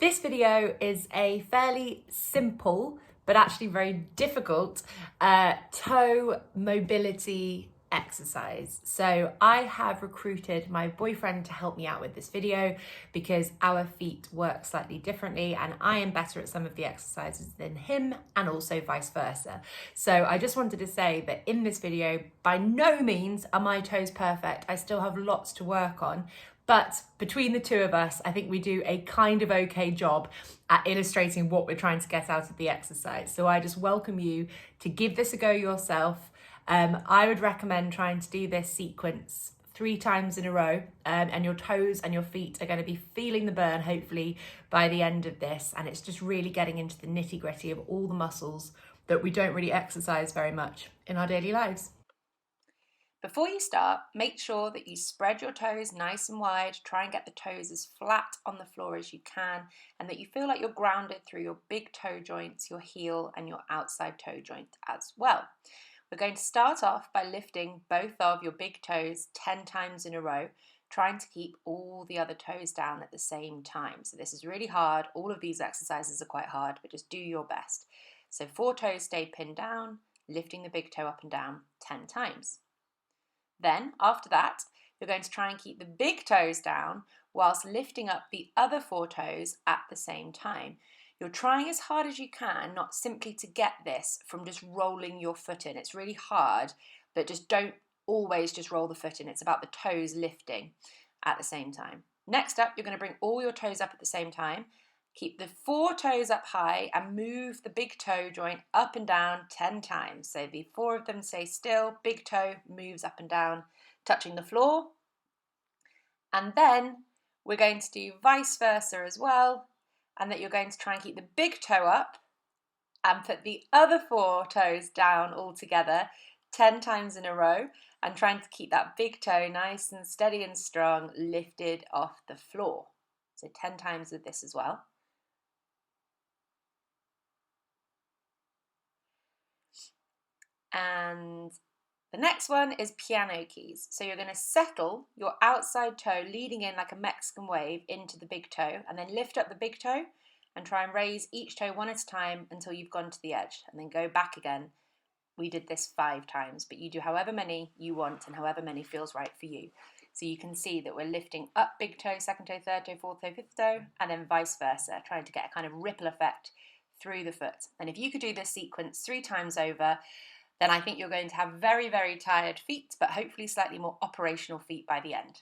This video is a fairly simple, but actually very difficult toe mobility exercise. So I have recruited my boyfriend to help me out with this video because our feet work slightly differently and I am better at some of the exercises than him and also vice versa. So I just wanted to say that in this video, by no means are my toes perfect. I still have lots to work on. But between the two of us, I think we do a kind of okay job at illustrating what we're trying to get out of the exercise. So I just welcome you to give this a go yourself. I would recommend trying to do this sequence 3 times in a row, and your toes and your feet are going to be feeling the burn, hopefully, by the end of this. And it's just really getting into the nitty-gritty of all the muscles that we don't really exercise very much in our daily lives. Before you start, make sure that you spread your toes nice and wide. Try and get the toes as flat on the floor as you can, and that you feel like you're grounded through your big toe joints, your heel, and your outside toe joint as well. We're going to start off by lifting both of your big toes 10 times in a row, trying to keep all the other toes down at the same time. So this is really hard. All of these exercises are quite hard, but just do your best. So 4 toes stay pinned down, lifting the big toe up and down 10 times. Then, after that, you're going to try and keep the big toes down whilst lifting up the other 4 toes at the same time. You're trying as hard as you can, not simply to get this from just rolling your foot in. It's really hard, but just don't always just roll the foot in. It's about the toes lifting at the same time. Next up, you're going to bring all your toes up at the same time. Keep the 4 toes up high and move the big toe joint up and down 10 times. So the 4 of them stay still, big toe moves up and down, touching the floor. And then we're going to do vice versa as well, and that you're going to try and keep the big toe up and put the other 4 toes down all together 10 times in a row, and trying to keep that big toe nice and steady and strong, lifted off the floor. So 10 times with this as well. And the next one is piano keys. So you're going to settle your outside toe leading in like a Mexican wave into the big toe, and then lift up the big toe and try and raise each toe one at a time until you've gone to the edge, and then go back again. We did this 5 times, but you do however many you want and however many feels right for you. So you can see that we're lifting up big toe, second toe, third toe, fourth toe, fifth toe, and then vice versa, trying to get a kind of ripple effect through the foot. And if you could do this sequence 3 times over, then I think you're going to have very, very tired feet, but hopefully slightly more operational feet by the end.